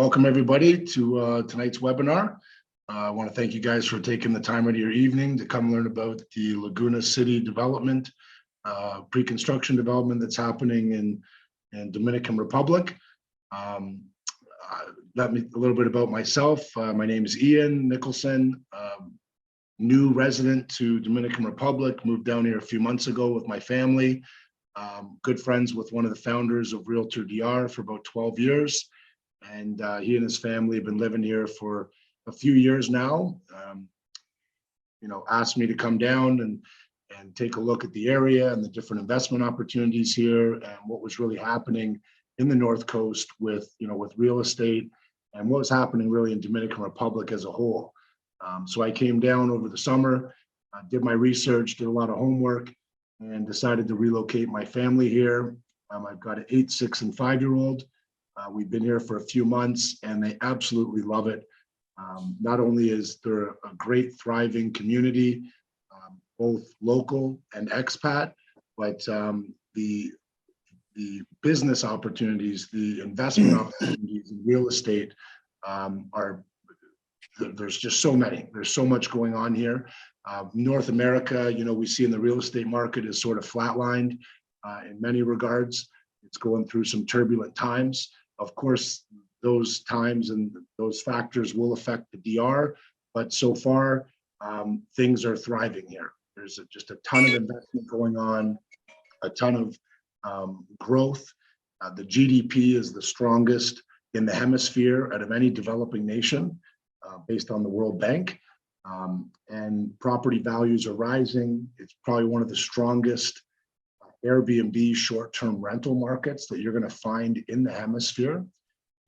Welcome everybody to tonight's webinar. I want to thank you guys for taking the time out of your evening to come learn about the Laguna City development, pre-construction development that's happening in Dominican Republic. Let me a little bit about myself. My name is Ian Nicholson, new resident to Dominican Republic, moved down here a few months ago with my family. Good friends with one of the founders of RealtorDR for about 12 years. And he and his family have been living here for a few years now. Asked me to come down and take a look at the area and the different investment opportunities here and what was really happening in the North Coast with real estate and what was happening really in Dominican Republic as a whole. So I came down over the summer, did my research, did a lot of homework, and decided to relocate my family here. I've got an 8, 6, and 5-year-old. We've been here for a few months and they absolutely love it. Not only is there a great thriving community, both local and expat, but the business opportunities, the investment opportunities in real estate there's just so many. There's so much going on here. North America, we see in the real estate market is sort of flatlined in many regards. It's going through some turbulent times. Of course, those times and those factors will affect the DR, but so far, things are thriving here. There's just a ton of investment going on, a ton of growth. The GDP is the strongest in the hemisphere out of any developing nation, based on the World Bank. And property values are rising. It's probably one of the strongest Airbnb short-term rental markets that you're going to find in the hemisphere.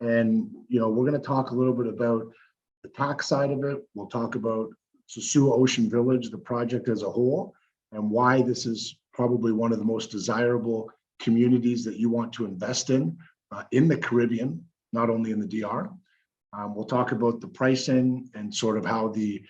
And we're going to talk a little bit about the tax side of it. We'll talk about Sosua Ocean Village, the project as a whole, and why this is probably one of the most desirable communities that you want to invest in the Caribbean, not only in the DR. We'll talk about the pricing and sort of how the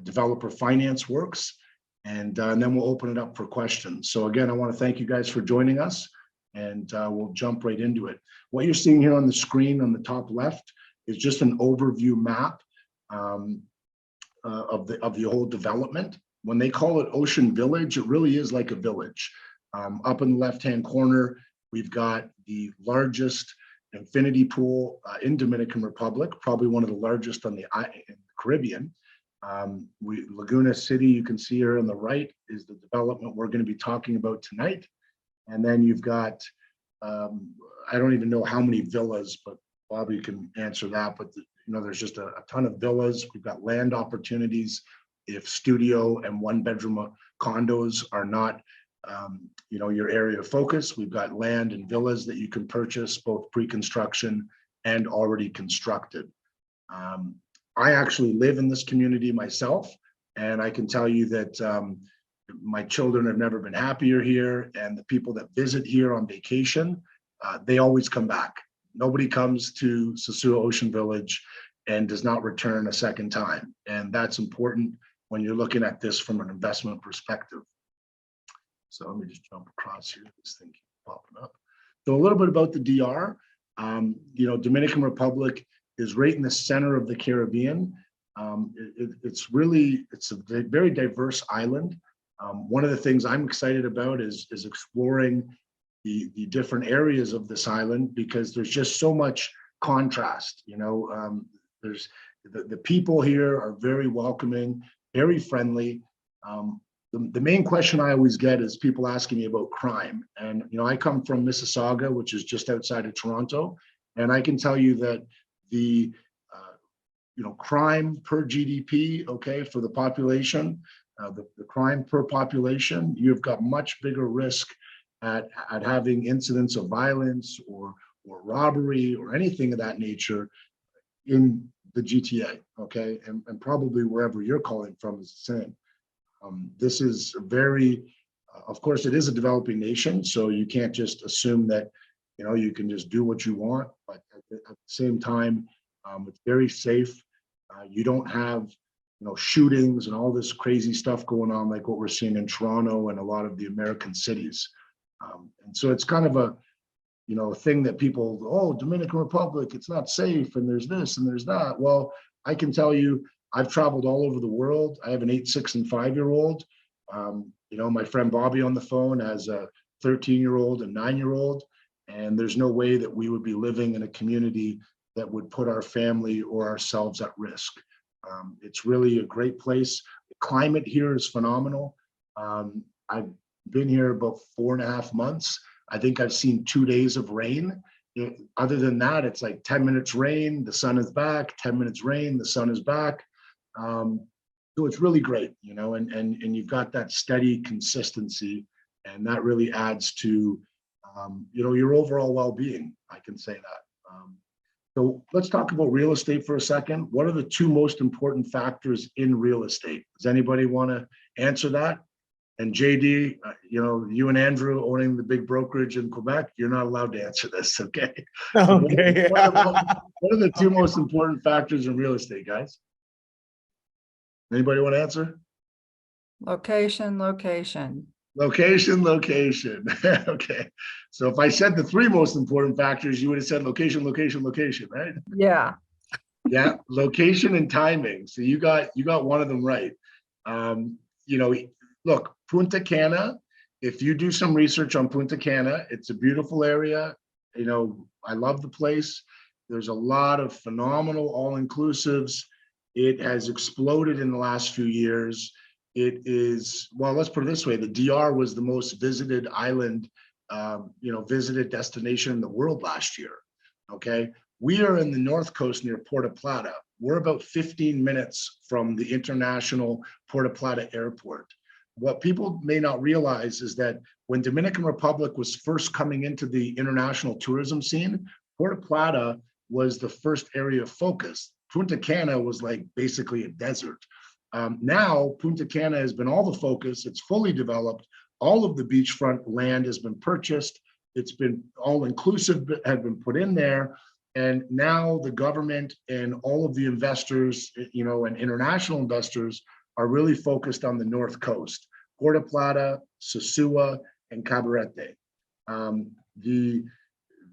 developer finance works. And then we'll open it up for questions. So again, I want to thank you guys for joining us, and we'll jump right into it. What you're seeing here on the screen on the top left is just an overview map of the whole development. When they call it Ocean Village, it really is like a village. Up in the left-hand corner, we've got the largest infinity pool in Dominican Republic, probably one of the largest in the Caribbean. Laguna City, you can see here on the right, is the development we're going to be talking about tonight. And then you've got, I don't even know how many villas, but Bobby can answer that. But there's just a ton of villas. We've got land opportunities. If studio and 1-bedroom condos are not, your area of focus, we've got land and villas that you can purchase, both pre-construction and already constructed. I actually live in this community myself, and I can tell you that my children have never been happier here, and the people that visit here on vacation, they always come back. Nobody comes to Sosua Ocean Village and does not return a second time, and that's important when you're looking at this from an investment perspective. So let me just jump across here. This thing keeps popping up. So a little bit about the DR. Dominican Republic is right in the center of the Caribbean. It's a very diverse island. One of the things I'm excited about is exploring the different areas of this island, because there's just so much contrast. There's the people here are very welcoming, very friendly. The main question I always get is people asking me about crime. And, I come from Mississauga, which is just outside of Toronto. And I can tell you that the, crime per GDP, okay, for the population, the crime per population, you've got much bigger risk at having incidents of violence or robbery or anything of that nature in the GTA, okay? And probably wherever you're calling from is the same. This is of course, it is a developing nation, so you can't just assume that, you can just do what you want, but at the same time, it's very safe. You don't have, shootings and all this crazy stuff going on like what we're seeing in Toronto and a lot of the American cities. And so it's kind of thing that people, oh, Dominican Republic, it's not safe, and there's this and there's that. Well, I can tell you, I've traveled all over the world. I have an 8, 6, and 5-year-old. My friend Bobby on the phone has a 13-year-old and 9-year-old, and there's no way that we would be living in a community that would put our family or ourselves at risk. It's really a great place. The climate here is phenomenal. I've been here about 4.5 months. I think I've seen 2 days of rain. Other than that, it's like 10 minutes rain, the sun is back, 10 minutes rain, the sun is back. So it's really great, and you've got that steady consistency, and that really adds to, your overall well-being. I can say that. So let's talk about real estate for a second. What are the 2 most important factors in real estate? Does anybody want to answer that? And JD, you and Andrew owning the big brokerage in Quebec, you're not allowed to answer this, okay? Okay. So what are the 2 most important factors in real estate, guys? Anybody want to answer? Location. Location. Okay. So if I said the 3 most important factors, you would have said location, right? Yeah. Yeah, location and timing. So you got one of them right. Look, Punta Cana, if you do some research on Punta Cana, it's a beautiful area. I love the place. There's a lot of phenomenal all-inclusives. It has exploded in the last few years. It is, well, let's put it this way, the DR was the most visited island, visited destination in the world last year, okay? We are in the North Coast near Puerto Plata. We're about 15 minutes from the international Puerto Plata airport. What people may not realize is that when Dominican Republic was first coming into the international tourism scene, Puerto Plata was the first area of focus. Punta Cana was like basically a desert. Now, Punta Cana has been all the focus. It's fully developed. All of the beachfront land has been purchased. It's been all inclusive, had been put in there. And now the government and all of the investors, and international investors are really focused on the North Coast, Puerto Plata, Sosua, and Cabarete. The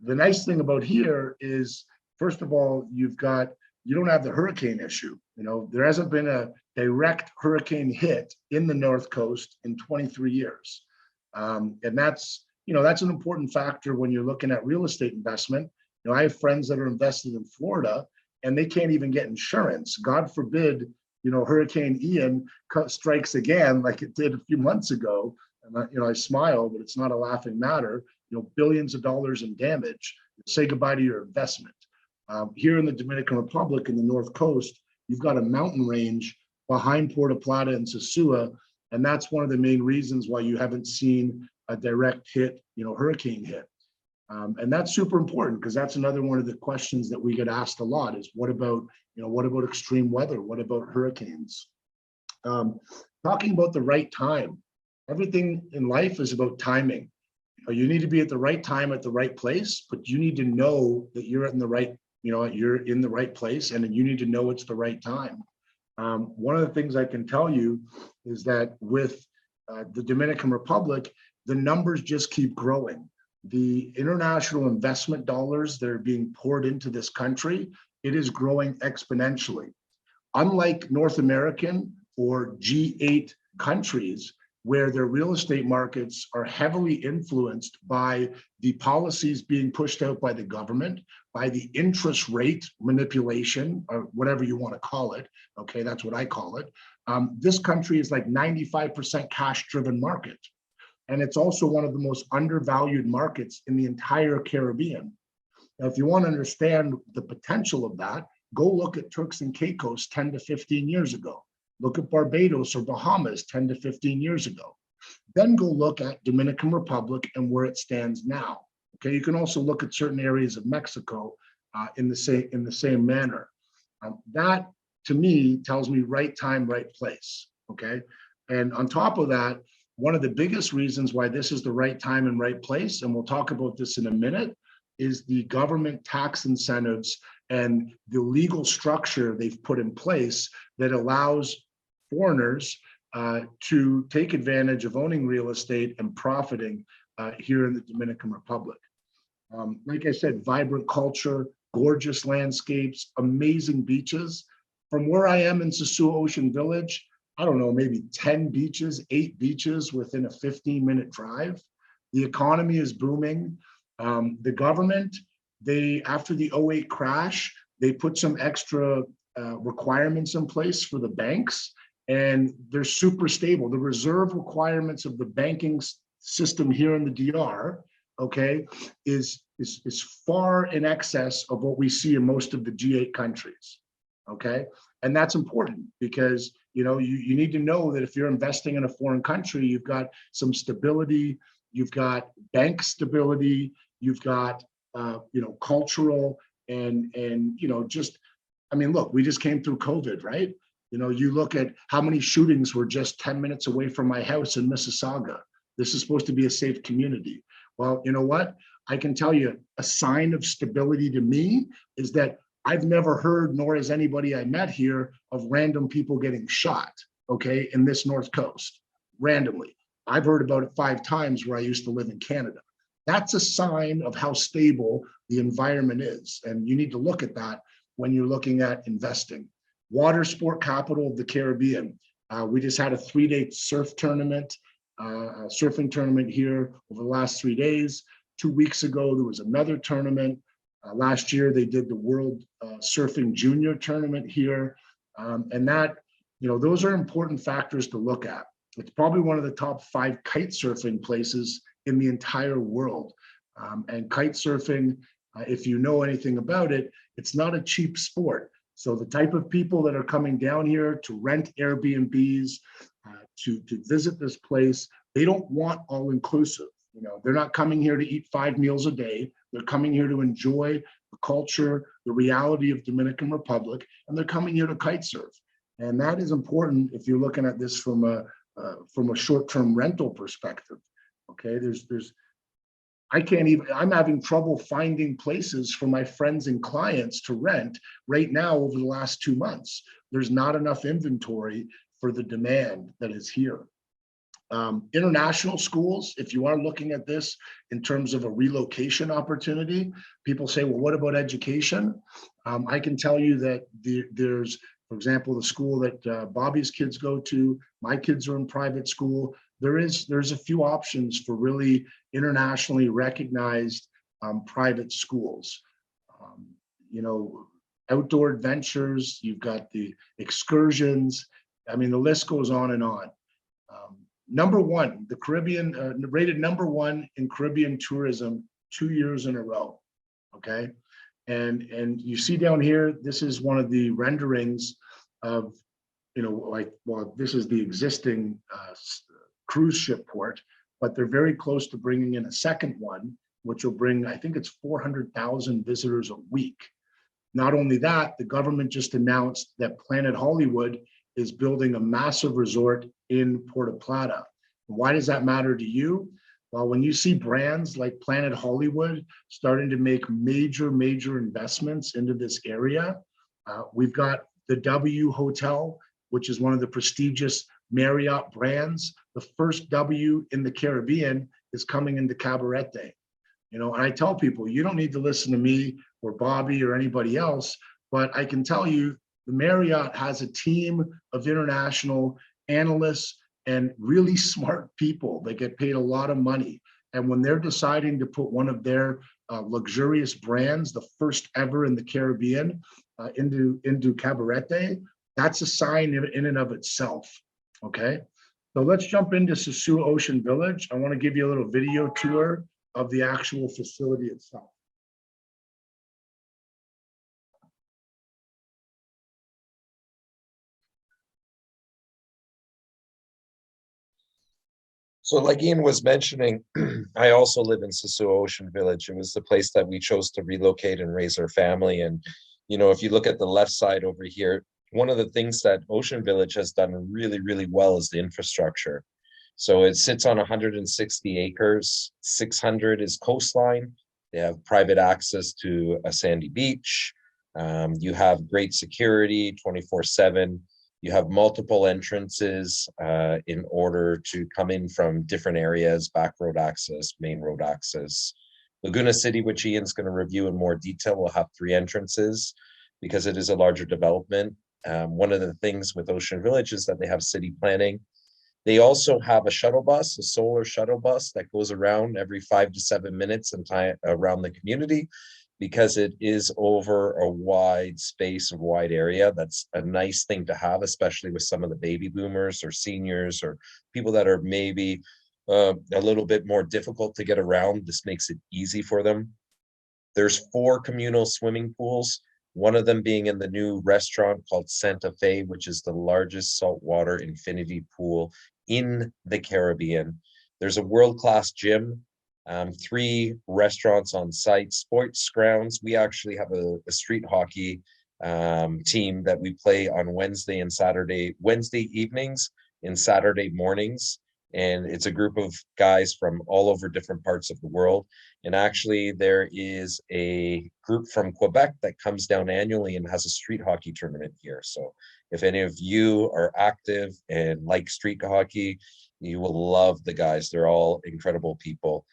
nice thing about here is, first of all, you don't have the hurricane issue. There hasn't been a direct hurricane hit in the North Coast in 23 years. And that's an important factor when you're looking at real estate investment. I have friends that are invested in Florida and they can't even get insurance. God forbid, Hurricane Ian strikes again, like it did a few months ago. And I smile, but it's not a laughing matter. Billions of dollars in damage. Say goodbye to your investment. Here in the Dominican Republic, in the North Coast, you've got a mountain range behind Puerto Plata and Sosua, and that's one of the main reasons why you haven't seen a direct hit, hurricane hit. And that's super important because that's another one of the questions that we get asked a lot is what about extreme weather? What about hurricanes? Talking about the right time. Everything in life is about timing. You need to be at the right time at the right place, but you need to know that you're in the right, you're in the right place, and you need to know it's the right time. One of the things I can tell you is that with the Dominican Republic, the numbers just keep growing. The international investment dollars that are being poured into this country, it is growing exponentially. Unlike North American or G8 countries, where their real estate markets are heavily influenced by the policies being pushed out by the government, by the interest rate manipulation, or whatever you want to call it. Okay, that's what I call it. This country is like 95% cash-driven market. And it's also one of the most undervalued markets in the entire Caribbean. Now, if you want to understand the potential of that, go look at Turks and Caicos 10 to 15 years ago. Look at Barbados or Bahamas 10 to 15 years ago. Then go look at Dominican Republic and where it stands now. Okay, you can also look at certain areas of Mexico in the same manner. That, to me, tells me right time, right place. Okay, and on top of that, one of the biggest reasons why this is the right time and right place, and we'll talk about this in a minute, is the government tax incentives and the legal structure they've put in place that allows foreigners to take advantage of owning real estate and profiting here in the Dominican Republic. Like I said, vibrant culture, gorgeous landscapes, amazing beaches. From where I am in Sosua Ocean Village, I don't know, maybe 10 beaches, 8 beaches within a 15-minute drive. The economy is booming. The government, after the '08 crash, they put some extra requirements in place for the banks, and they're super stable. The reserve requirements of the banking system here in the DR, okay, is far in excess of what we see in most of the G8 countries, okay? And that's important because you need to know that if you're investing in a foreign country, you've got some stability, you've got bank stability, you've got cultural and just, I mean, look, we just came through COVID, right? You look at how many shootings were just 10 minutes away from my house in Mississauga. This is supposed to be a safe community. Well, you know what? I can tell you a sign of stability to me is that I've never heard, nor has anybody I met here, of random people getting shot, okay, in this North Coast, randomly. I've heard about it 5 times where I used to live in Canada. That's a sign of how stable the environment is. And you need to look at that when you're looking at investing. Water sport capital of the Caribbean. We just had a 3-day surf tournament, surfing tournament here over the last 3 days. 2 weeks ago, there was another tournament. Last year, they did the World Surfing Junior Tournament here. And that, those are important factors to look at. It's probably one of the top 5 kite surfing places in the entire world. And kite surfing, if you know anything about it, it's not a cheap sport. So the type of people that are coming down here to rent Airbnbs, to visit this place, they don't want all-inclusive. They're not coming here to eat 5 meals a day. They're coming here to enjoy the culture, the reality of Dominican Republic, and they're coming here to kite surf. And that is important if you're looking at this from a short-term rental perspective. Okay, I'm having trouble finding places for my friends and clients to rent right now over the last 2 months. There's not enough inventory for the demand that is here. International schools, if you are looking at this in terms of a relocation opportunity, people say, well, what about education? I can tell you that there's, for example, the school that Bobby's kids go to, my kids are in private school. There's a few options for really internationally recognized private schools. Outdoor adventures, you've got the excursions. I mean, the list goes on and on. Number 1, the Caribbean, rated number 1 in Caribbean tourism 2 years in a row, okay? And you see down here, this is one of the renderings of, this is the existing cruise ship port, but they're very close to bringing in a second one, which will bring, I think it's 400,000 visitors a week. Not only that, the government just announced that Planet Hollywood is building a massive resort in Puerto Plata. Why does that matter to you? Well, when you see brands like Planet Hollywood starting to make major investments into this area, we've got the W Hotel, which is one of the prestigious Marriott brands. The first W in the Caribbean is coming into Cabarete. And I tell people, you don't need to listen to me or Bobby or anybody else, but I can tell you the Marriott has a team of international analysts and really smart people that get paid a lot of money. And when they're deciding to put one of their luxurious brands, the first ever in the Caribbean, into Cabarete, that's a sign in and of itself, okay? So let's jump into Sosua Ocean Village. I want to give you a little video tour of the actual facility itself. So like Ian was mentioning, I also live in Sosua Ocean Village. It was the place that we chose to relocate and raise our family. And, if you look at the left side over here, one of the things that Ocean Village has done really well is the infrastructure. So it sits on 160 acres, 600 is coastline. They have private access to a sandy beach. You have great security 24/7. You have multiple entrances in order to come in from different areas, back road access, main road access. Laguna City, which Ian's going to review in more detail, will have 3 entrances because it is a larger development. One of the things with Ocean Village is that they have city planning. They also have a shuttle bus, a solar shuttle bus that goes around every 5 to 7 minutes and around the community, because it is over a wide space, a wide area. That's a nice thing to have, especially with some of the baby boomers or seniors or people that are maybe a little bit more difficult to get around. This makes it easy for them. There's 4 communal swimming pools, one of them being in the new restaurant called Santa Fe, which is the largest saltwater infinity pool in the Caribbean. There's a world-class gym, 3 restaurants on site, sports grounds. We actually have a street hockey team that we play on Wednesday evenings and Saturday mornings. And it's a group of guys from all over different parts of the world. And actually, there is a group from Quebec that comes down annually and has a street hockey tournament here. So if any of you are active and like street hockey, you will love the guys. They're all incredible people.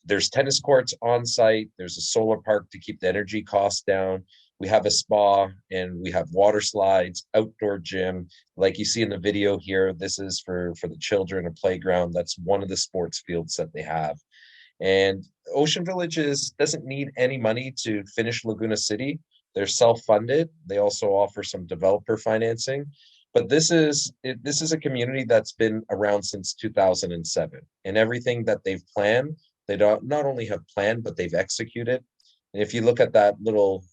There's tennis courts on site. There's a solar park to keep the energy costs down. We have a spa and we have water slides, outdoor gym. Like you see in the video here, this is for the children, a playground. That's one of the sports fields that they have. And Ocean Villages doesn't need any money to finish Laguna City. They're self-funded. They also offer some developer financing. But this is a community that's been around since 2007. And everything that they've planned, they not only have planned, but they've executed. And if you look at that little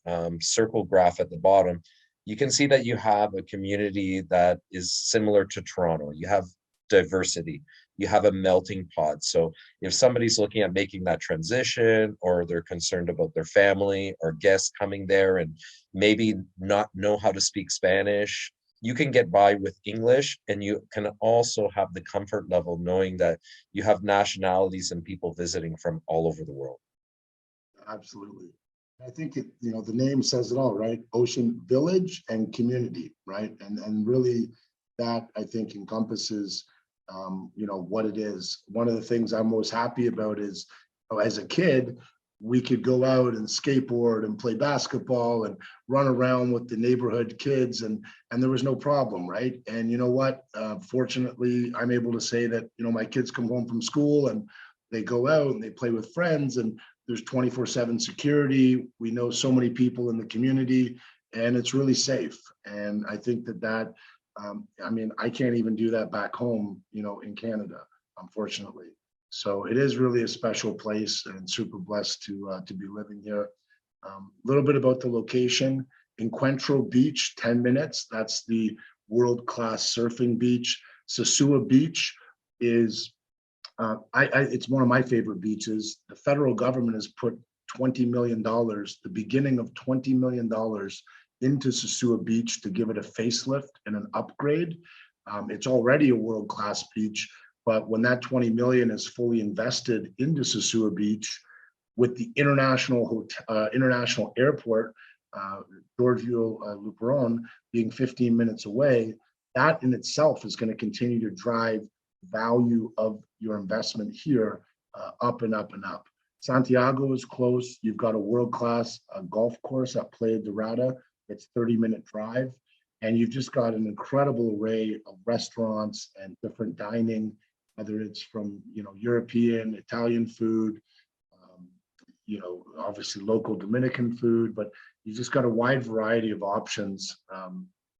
circle graph at the bottom, you can see that you have a community that is similar to Toronto. You have diversity. You have a melting pot. So if somebody's looking at making that transition, or they're concerned about their family or guests coming there and maybe not know how to speak Spanish, you can get by with English, and you can also have the comfort level knowing that you have nationalities and people visiting from all over the world. Absolutely. I think the name says it all, right? Ocean Village and community, right? And really that, I think, encompasses what it is. One of the things I'm most happy about is, as a kid, we could go out and skateboard and play basketball and run around with the neighborhood kids, and there was no problem, right? And you know what? Fortunately, I'm able to say that my kids come home from school and they go out and they play with friends, and there's 24/7 security. We know so many people in the community, and it's really safe. And I think that I can't even do that back home, in Canada, unfortunately. So it is really a special place, and super blessed to be living here. A little bit about the location: Encuentro Beach, 10 minutes. That's the world-class surfing beach. Sosua Beach is it's one of my favorite beaches. The federal government has put $20 million, the beginning of $20 million, into Sosua Beach to give it a facelift and an upgrade. It's already a world-class beach, but when that 20 million is fully invested into Sosua Beach, with the international airport, Giorgio Luperon, being 15 minutes away, that in itself is going to continue to drive value of your investment here up and up and up. Santiago is close. You've got a world-class golf course at Playa Dorada. It's 30-minute drive. And you've just got an incredible array of restaurants and different dining, whether it's from European, Italian food, obviously local Dominican food, but you just got a wide variety of options.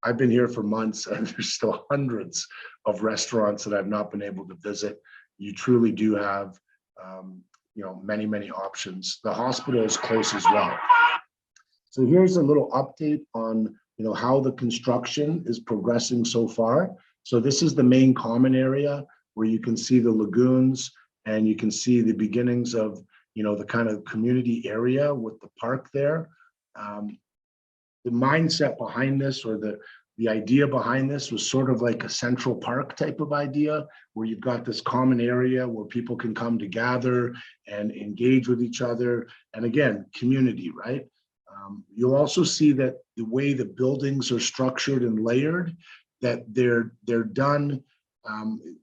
I've been here for months, and there's still hundreds of restaurants that I've not been able to visit. You truly do have, many, many options. The hospital is close as well. So here's a little update on, how the construction is progressing so far. So this is the main common area where you can see the lagoons, and you can see the beginnings of, the kind of community area with the park there. The mindset behind this, or the idea behind this, was sort of like a Central Park type of idea, where you've got this common area where people can come to gather and engage with each other. And again, community, right? You'll also see that the way the buildings are structured and layered, that they're done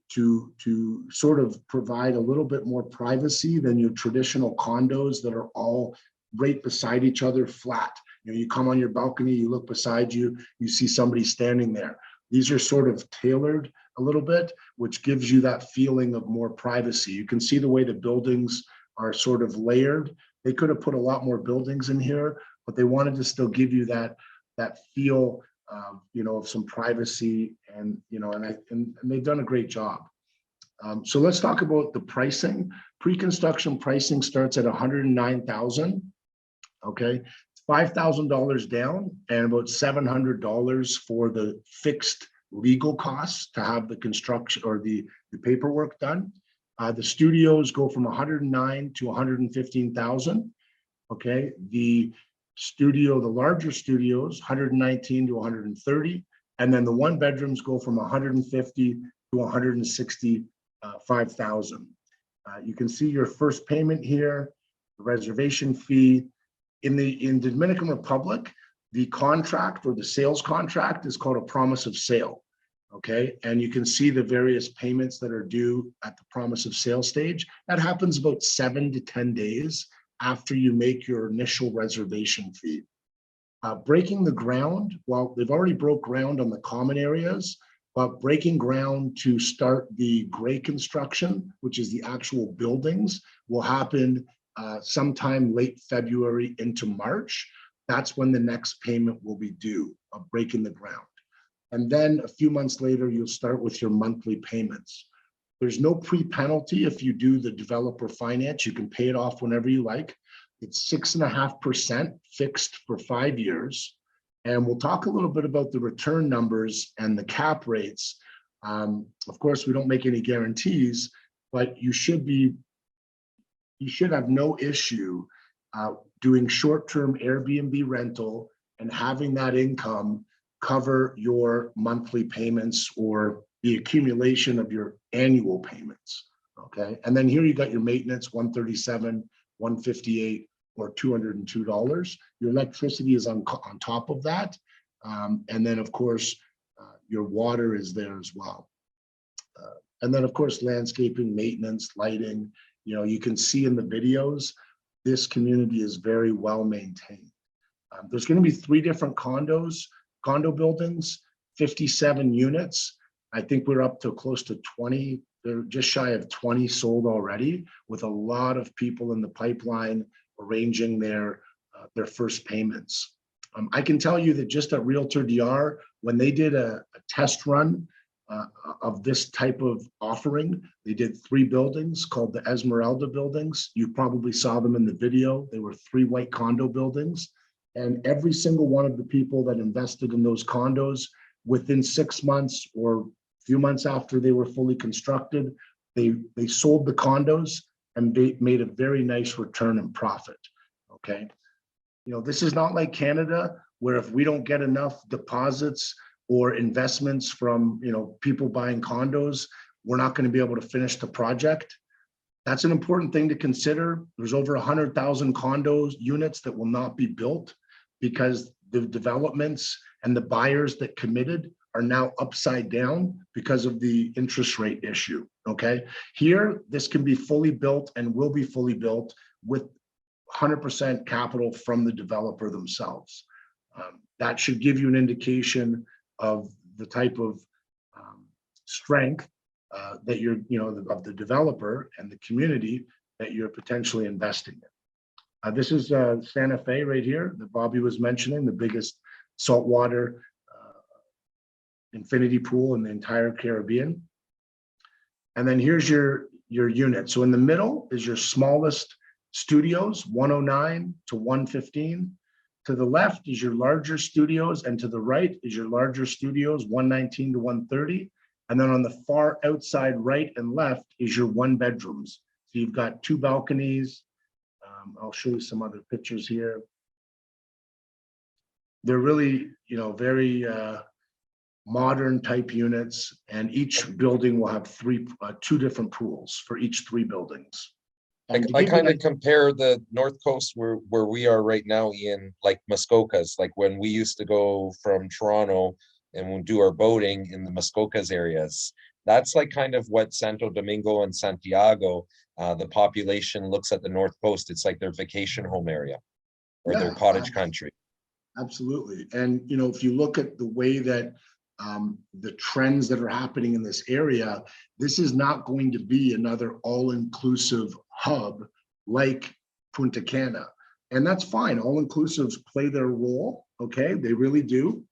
to sort of provide a little bit more privacy than your traditional condos that are all right beside each other, flat. You know, you come on your balcony, you look beside you, you see somebody standing there. These are sort of tailored a little bit, which gives you that feeling of more privacy. You can see the way the buildings are sort of layered. They could have put a lot more buildings in here, but they wanted to still give you that feel, you know, of some privacy, and you know, and they've done a great job. So let's talk about the pricing. Pre-construction pricing starts at $109,000. Okay, $5,000 down and about $700 for the fixed legal costs to have the construction or the paperwork done. The studios go from 109 to 115,000. Okay, the larger studios, 119 to 130, and then the one bedrooms go from 150 to 165,000. You can see your first payment here, the reservation fee. In the Dominican Republic, the contract or the sales contract is called a promise of sale. Okay, and you can see the various payments that are due at the promise of sale stage. That happens about 7 to 10 days after you make your initial reservation fee. Breaking the ground, well, they've already broke ground on the common areas, but breaking ground to start the gray construction, which is the actual buildings, will happen sometime late February into March. That's when the next payment will be due of breaking the ground. And then a few months later, you'll start with your monthly payments. There's no pre-penalty if you do the developer finance. You can pay it off whenever you like. It's 6.5% fixed for 5 years. And we'll talk a little bit about the return numbers and the cap rates. Of course, we don't make any guarantees, but you should have no issue doing short-term Airbnb rental and having that income cover your monthly payments or the accumulation of your annual payments. Okay, and then here you got your maintenance, 137, 158, or $202. Your electricity is on top of that, and then of course your water is there as well. And then of course landscaping, maintenance, lighting. You know, you can see in the videos, this community is very well maintained. There's going to be 3 different condo buildings, 57 units. I think we're up to close to 20. They're just shy of 20 sold already, with a lot of people in the pipeline arranging their first payments. I can tell you that just at RealtorDR, when they did a test run of this type of offering, they did 3 buildings called the Esmeralda buildings. You probably saw them in the video. They were 3 white condo buildings. And every single one of the people that invested in those condos, within 6 months or a few months after they were fully constructed, they sold the condos and they made a very nice return and profit. Okay, you know, this is not like Canada, where if we don't get enough deposits or investments from, you know, people buying condos, we're not going to be able to finish the project. That's an important thing to consider. There's over 100,000 condos units that will not be built because the developments and the buyers that committed are now upside down because of the interest rate issue. Okay, here this can be fully built and will be fully built with 100% capital from the developer themselves. That should give you an indication of the type of strength that you're, you know, of the developer and the community that you're potentially investing in. This is Santa Fe right here that Bobby was mentioning, the biggest saltwater infinity pool in the entire Caribbean. And then here's your unit. So in the middle is your smallest studios, 109 to 115. To the left is your larger studios, and to the right is your larger studios, 119 to 130. And then on the far outside right and left is your 1 bedrooms. So you've got 2 balconies. I'll show you some other pictures here. They're really, you know, very modern type units, and each building will have 2 different pools for each 3 buildings. I kind of compare the North Coast where we are right now in like Muskokas, like when we used to go from Toronto and we'll do our boating in the Muskokas areas. That's like kind of what Santo Domingo and Santiago, the population looks at the North Coast. It's like their vacation home area or their Yeah, cottage country. absolutely. And, you know, if you look at the way that the trends that are happening in this area, this is not going to be another all-inclusive hub like Punta Cana. And that's fine. All-inclusives play their role, okay? They really do.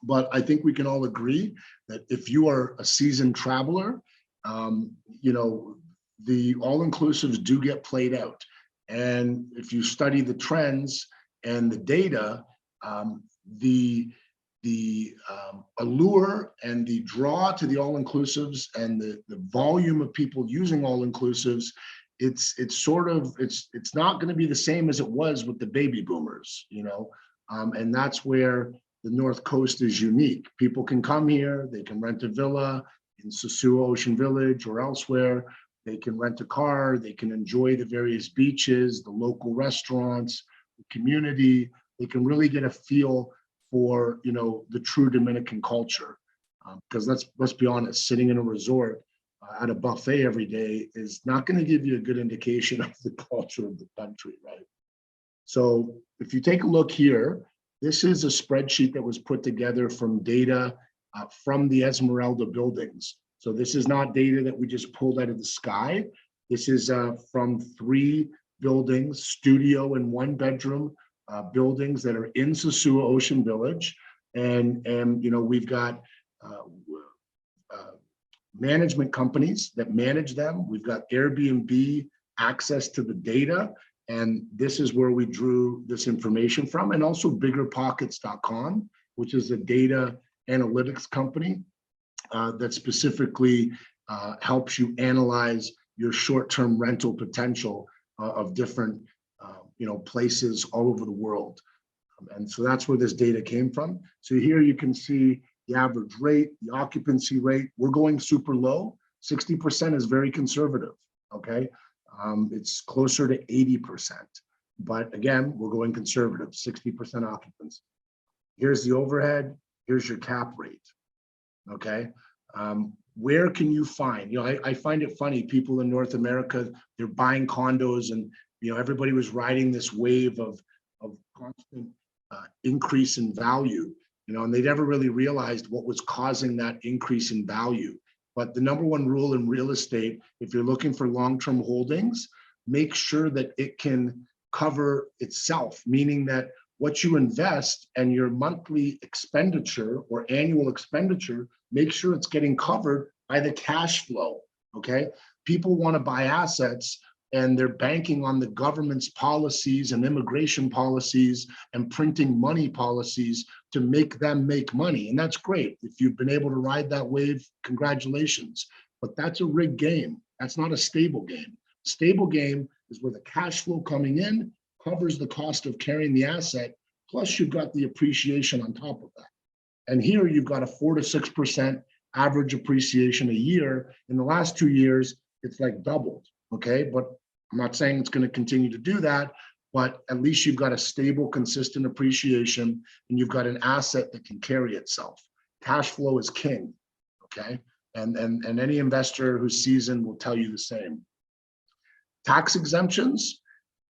But I think we can all agree that if you are a seasoned traveler, you know, the all-inclusives do get played out. And if you study the trends and the data, the allure and the draw to the all-inclusives and the volume of people using all-inclusives, it's not going to be the same as it was with the baby boomers, you know, and that's where the North Coast is unique. People can come here, they can rent a villa in Sosua Ocean Village or elsewhere. They can rent a car, they can enjoy the various beaches, the local restaurants, the community. They can really get a feel for, you know, the true Dominican culture. Because let's be honest, sitting in a resort at a buffet every day is not going to give you a good indication of the culture of the country, right? So if you take a look here, this is a spreadsheet that was put together from data from the Esmeralda buildings. So this is not data that we just pulled out of the sky. This is from 3 buildings, studio and 1-bedroom buildings that are in Sosua Ocean Village. And you know, we've got management companies that manage them. We've got Airbnb access to the data. And this is where we drew this information from, and also biggerpockets.com, which is a data analytics company that specifically helps you analyze your short-term rental potential of different you know, places all over the world. And so that's where this data came from. So here you can see the average rate, the occupancy rate. We're going super low. 60% is very conservative, okay? It's closer to 80%. But again, we're going conservative, 60% occupancy. Here's the overhead, here's your cap rate, okay? Where can you find, you know, I find it funny, people in North America, they're buying condos and, you know, everybody was riding this wave of constant increase in value, you know, and they never really realized what was causing that increase in value. But the number one rule in real estate, if you're looking for long-term holdings, make sure that it can cover itself, meaning that what you invest and your monthly expenditure or annual expenditure, make sure it's getting covered by the cash flow, okay? People want to buy assets and they're banking on the government's policies and immigration policies and printing money policies to make them make money. And that's great. If you've been able to ride that wave, congratulations. But that's a rigged game. That's not a stable game. Stable game is where the cash flow coming in covers the cost of carrying the asset, plus you've got the appreciation on top of that. And here you've got a 4 to 6% average appreciation a year. In the last 2 years, it's like doubled, okay? But I'm not saying it's going to continue to do that, but at least you've got a stable, consistent appreciation, and you've got an asset that can carry itself. Cash flow is king, okay? And any investor who's seasoned will tell you the same. Tax exemptions,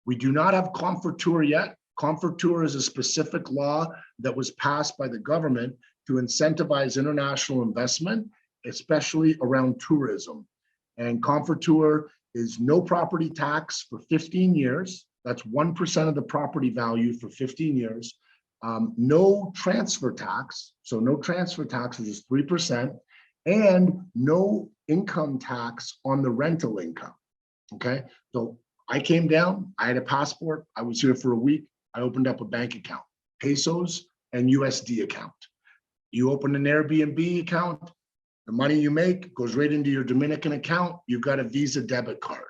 we do not have Confortur yet. Confortur is a specific law that was passed by the government to incentivize international investment, especially around tourism. And Confortur is no property tax for 15 years. That's 1% of the property value for 15 years. No transfer tax. So no transfer tax, which is 3%, and no income tax on the rental income, okay? So I came down, I had a passport, I was here for a week, I opened up a bank account, pesos and USD account. You open an Airbnb account, the money you make goes right into your Dominican account. You've got a Visa debit card.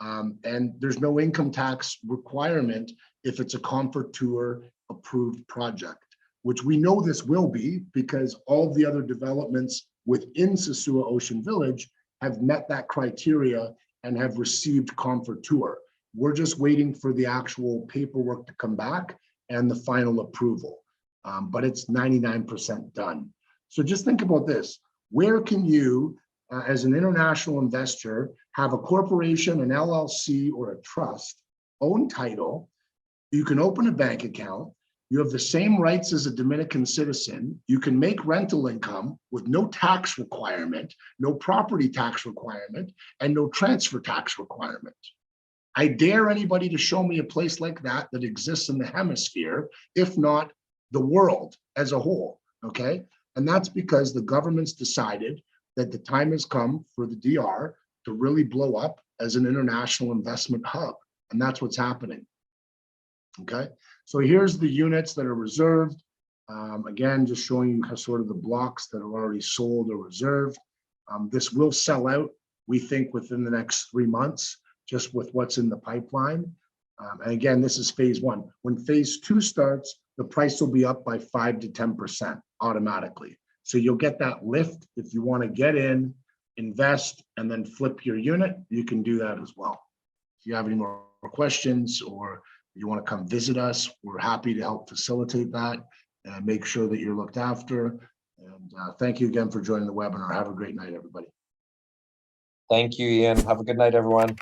And there's no income tax requirement if it's a Confortur approved project, which we know this will be because all the other developments within Sosua Ocean Village have met that criteria and have received Confortur. We're just waiting for the actual paperwork to come back and the final approval. But it's 99% done. So just think about this. Where can you as an international investor, have a corporation, an LLC, or a trust, own title, you can open a bank account. You have the same rights as a Dominican citizen. You can make rental income with no tax requirement, no property tax requirement, and no transfer tax requirement. I dare anybody to show me a place like that that exists in the hemisphere, if not the world as a whole, okay? And that's because the government's decided that the time has come for the DR to really blow up as an international investment hub. And that's what's happening, okay? So here's the units that are reserved. Again, just showing you sort of the blocks that are already sold or reserved. This will sell out, we think, within the next 3 months, just with what's in the pipeline. And again, this is phase 1. When phase 2 starts, the price will be up by 5 to 10% automatically. So you'll get that lift. If you want to get in, invest, and then flip your unit, you can do that as well. If you have any more questions or you want to come visit us, we're happy to help facilitate that and make sure that you're looked after. And thank you again for joining the webinar. Have a great night, everybody. Thank you, Ian. Have a good night, everyone.